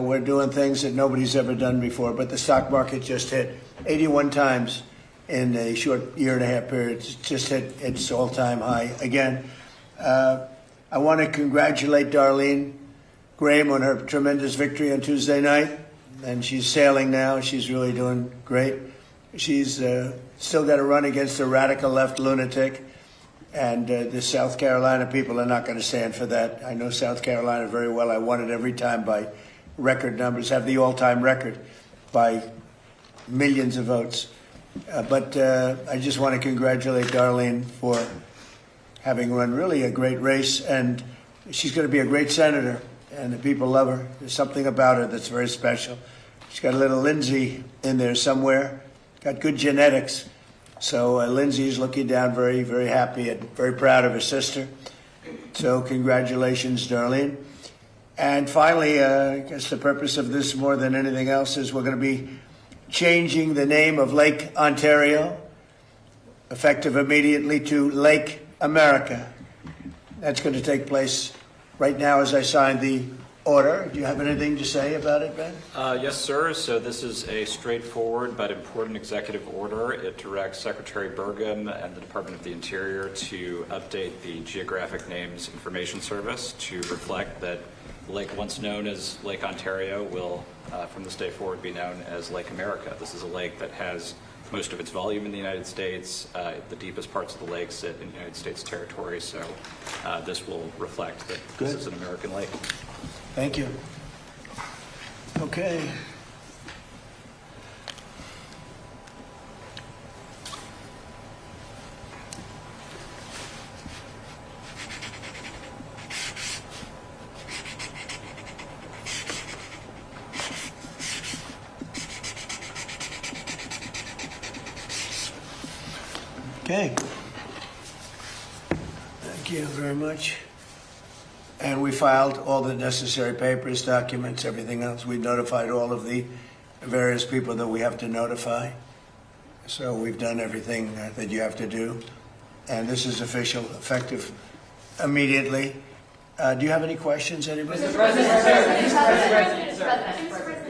We're doing things that nobody's ever done before, but the stock market just hit 81 times in a short year and a half period. It's just hit its all-time high again. I want to congratulate Darlene Graham on her tremendous victory on Tuesday night, and she's sailing now. She's really doing great. She's still got to run against a radical left lunatic, and the South Carolina people are not going to stand for that. I know South Carolina very well. I won it every time by record numbers, have the all-time record by millions of votes. But I just want to congratulate Darlene for having run really a great race, and she's going to be a great senator, and the people love her. There's something about her that's very special. She's got a little Lindsay in there somewhere, got good genetics. So Lindsay's looking down very, very happy and very proud of her sister. So congratulations, Darlene. And finally, I guess the purpose of this more than anything else is we're going to be changing the name of Lake Ontario, effective immediately, to Lake America. That's going to take place right now as I sign the order. Do you have anything to say about it, Ben? Yes, sir. So this is a straightforward but important executive order. It directs Secretary Burgum and the Department of the Interior to update the Geographic Names Information Service to reflect that the lake once known as Lake Ontario will, from this day forward, be known as Lake America. This is a lake that has most of its volume in the United States. The deepest parts of the lake sit in United States territory, so this will reflect that this is an American lake. Thank you. Okay. Okay. Thank you very much. And we filed all the necessary papers, documents, everything else. We notified all of the various people that we have to notify. So we've done everything that you have to do. And this is official, effective immediately. Do you have any questions, anybody? Mr. President.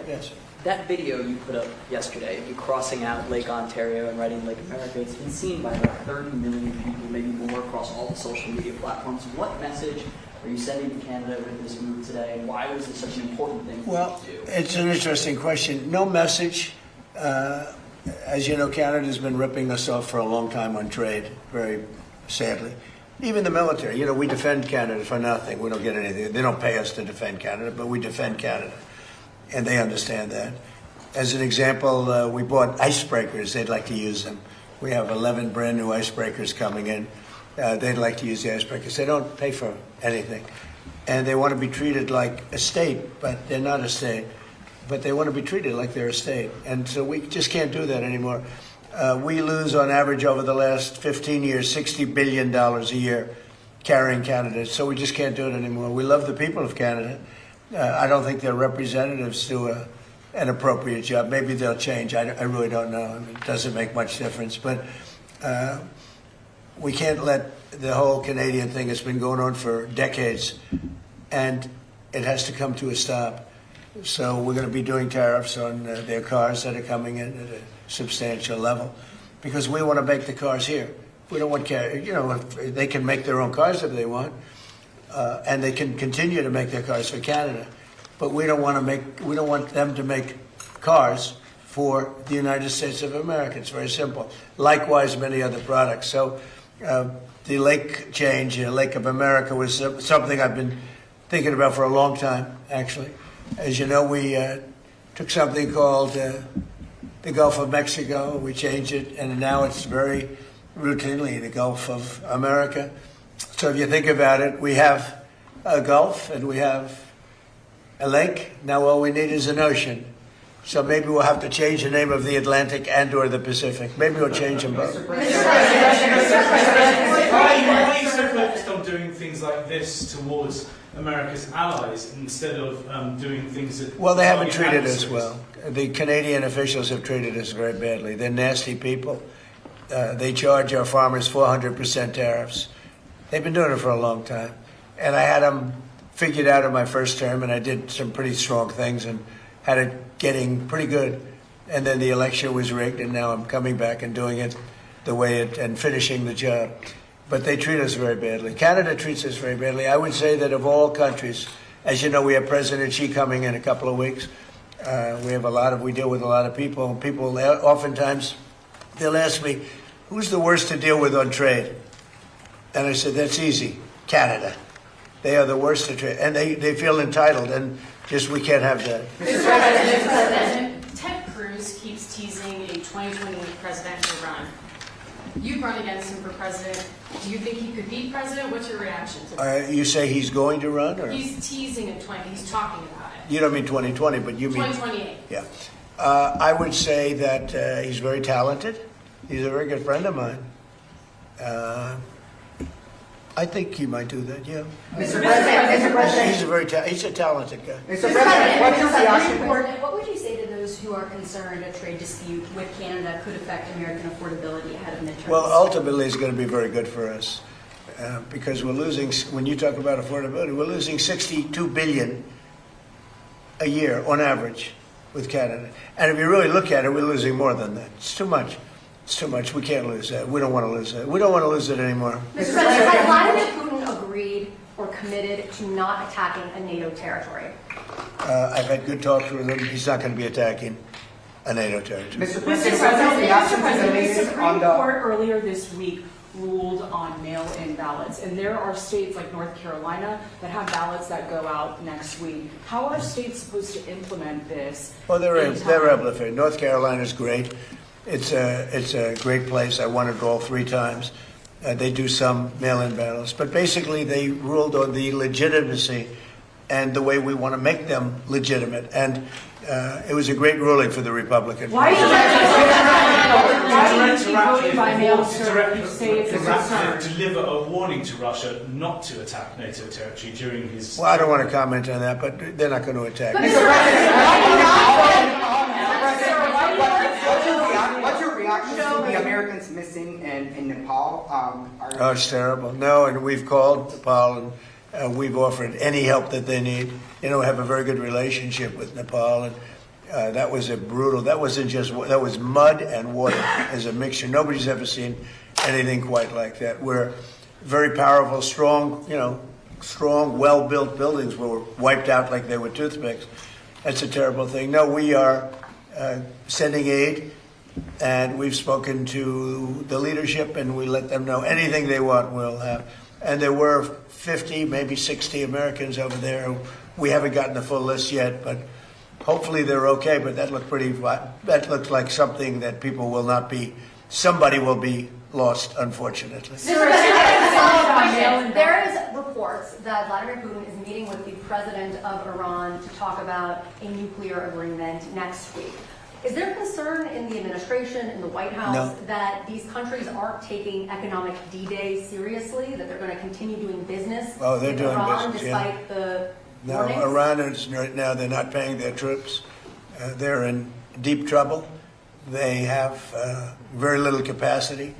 Yes. That video you put up yesterday, you crossing out Lake Ontario and writing Lake America, it's been seen by about 30 million people, maybe more, across all the social media platforms. What message are you sending to Canada with this move today? Why was it such an important thing for you to do? It's an interesting question. No message. As you know, Canada's been ripping us off for a long time on trade, very sadly. Even the military. You know, we defend Canada for nothing. We don't get anything. They don't pay us to defend Canada, but we defend Canada. And they understand that. As an example, we bought icebreakers. They'd like to use them. We have 11 brand new icebreakers coming in. They'd like to use the icebreakers. They don't pay for anything. And they want to be treated like a state, but they're not a state. But they want to be treated like they're a state. And so we just can't do that anymore. We lose, on average, over the last 15 years, $60 billion a year carrying Canada. So we just can't do it anymore. We love the people of Canada. I don't think their representatives do an appropriate job. Maybe they'll change. I really don't know. I mean, it doesn't make much difference. But we can't let the whole Canadian thing has been going on for decades, and it has to come to a stop. So we're going to be doing tariffs on their cars that are coming in at a substantial level, because we want to make the cars here. We don't want, you know, if they can make their own cars if they want. And they can continue to make their cars for Canada, but we don't want them to make cars for the United States of America. It's very simple. Likewise, many other products. So the lake change, Lake of America, was something I've been thinking about for a long time, actually. As you know, we took something called the Gulf of Mexico. We changed it, and now it's very routinely the Gulf of America. So if you think about it, we have a Gulf and we have a lake. Now all we need is an ocean. So maybe we'll have to change the name of the Atlantic and or the Pacific. Maybe we'll change them both. Why are you so focused on doing things like this towards America's allies instead of doing things that... Well, they haven't treated us well. The Canadian officials have treated us very badly. They're nasty people. They charge our farmers 400% tariffs. They've been doing it for a long time. And I had them figured out in my first term, and I did some pretty strong things and had it getting pretty good. And then the election was rigged, and now I'm coming back and doing it the way it and finishing the job. But they treat us very badly. Canada treats us very badly. I would say that of all countries, as you know, we have President Xi coming in a couple of weeks. We deal with a lot of people, and people oftentimes they'll ask me, "Who's the worst to deal with on trade?" And I said, "That's easy, Canada. They are the worst to trade, and they feel entitled, and just we can't have that." Mr. President, Ted Cruz keeps teasing a 2020 presidential run. You've run against him for president. Do you think he could be president? What's your reaction to it? You say he's going to run, or He's teasing a 20. He's talking about it. you don't mean 2020, but you mean 2028. Yeah. I would say that he's very talented. He's a very good friend of mine. I think he might do that, yeah. Mr. President, He's a talented guy. Mr. President, what's your reaction? What would you say to those who are concerned a trade dispute with Canada could affect American affordability ahead of midterms? Well, ultimately, it's going to be very good for us because we're losing, when you talk about affordability, we're losing $62 billion a year on average with Canada. And if you really look at it, we're losing more than that. It's too much. It's too much. We can't lose that. We don't want to lose that. We don't want to lose it anymore. Mr. President, has Vladimir Putin agreed or committed to not attacking a NATO territory? I've had good talks with him. He's not going to be attacking a NATO territory. Mr. President, what's your reaction to the The latest Supreme on the... Court earlier this week ruled on mail-in ballots, and there are states like North Carolina that have ballots that go out next week. How are states supposed to implement this? Well, they're in time? able to. North Carolina's great. It's a great place. I won it all 3 times. They do some mail-in ballots, but basically they ruled on the legitimacy and the way we want to make them legitimate. And it was a great ruling for the Republican Why Party. do you keep voting by mail, sir? You say it's a concern. Deliver a warning to Russia not to attack NATO territory during his... Well, I don't want to comment on that, but they're not going to attack. What's your reaction to the Americans missing in Nepal? Oh, it's terrible. No, and we've called Nepal and we've offered any help that they need. You know, we have a very good relationship with Nepal, and that was that was mud and water as a mixture. Nobody's ever seen anything quite like that. We're very powerful, strong, well-built buildings were wiped out like they were toothpicks. That's a terrible thing. No, we are sending aid, and we've spoken to the leadership, and we let them know anything they want we'll have. And there were 50, maybe 60 Americans over there. We haven't gotten the full list yet, but hopefully they're okay. But that looked like something that people will not be. Somebody will be lost, unfortunately. There is reports that Vladimir Putin is meeting with the president of Iran to talk about a nuclear agreement next week. Is there concern in the administration, in the White House, that these countries aren't taking economic D-Day seriously, that they're going to continue doing business with Iran despite the warnings? No, Iran is right now, they're not paying their troops. They're in deep trouble. They have very little capacity.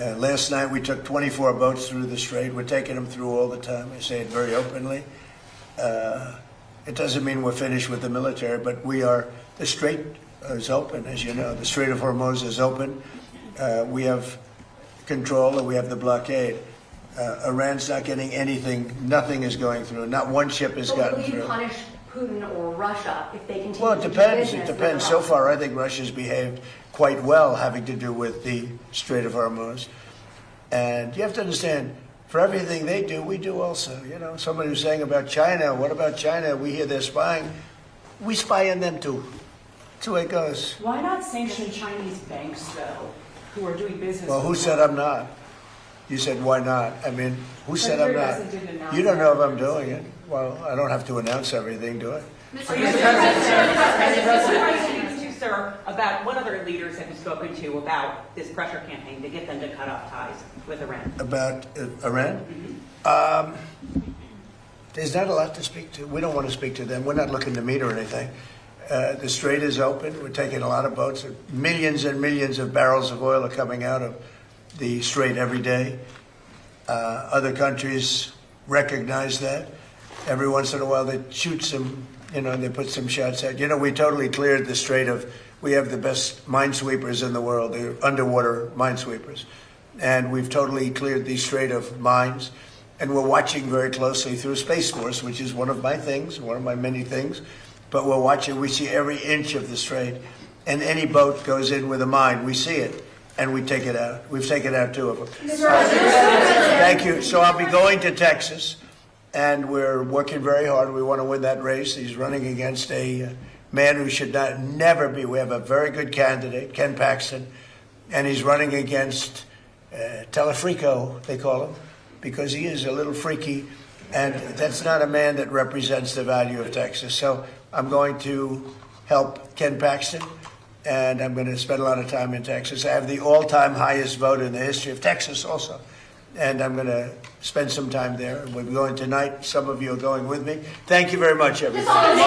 Last night we took 24 boats through the strait. We're taking them through all the time. I say it very openly. It doesn't mean we're finished with the military, but the strait is open, as you know. The Strait of Hormuz is open. We have control, and we have the blockade. Iran's not getting anything. Nothing is going through. Not one ship has gotten through. Will you punish Putin or Russia if they continue Well, it to do depends. business It depends. with So Iran? far, I think Russia's behaved quite well, having to do with the Strait of Hormuz. And you have to understand, for everything they do, we do also. You know, somebody was saying about China, what about China? We hear they're spying. We spy on them too. That's the way it goes. Why not sanction Chinese banks, though, who are doing business Well, who with said I'm not? You said, why not? I mean, who said I'm not? President didn't announce You don't know if that. I'm doing it. Well, I don't have to announce everything, do I? Mr. President, you, sir, about what other leaders have you spoken to about this pressure campaign to get them to cut off ties with Iran? About Iran? There's not a lot to speak to. We don't want to speak to them. We're not looking to meet or anything. The strait is open. We're taking a lot of boats. Millions and millions of barrels of oil are coming out of the strait every day. Other countries recognize that. every once in a while they shoot some, they put some shots out. We totally cleared the strait of, we have the best minesweepers in the world, the underwater minesweepers. And we've totally cleared the strait of mines. And we're watching very closely through Space Force, which is one of my things, one of my many things. But we're watching, we see every inch of the strait. And any boat goes in with a mine, we see it, and we take it out. We've taken out 2 of them. Thank you. So I'll be going to Texas, and we're working very hard. We want to win that race. He's running against a man who should never be. We have a very good candidate, Ken Paxton, and he's running against Telefrico, they call him, because he is a little freaky, and that's not a man that represents the value of Texas. So I'm going to help Ken Paxton, and I'm going to spend a lot of time in Texas. I have the all-time highest vote in the history of Texas also, and I'm going to spend some time there. We're going tonight. Some of you are going with me. Thank you very much, everybody.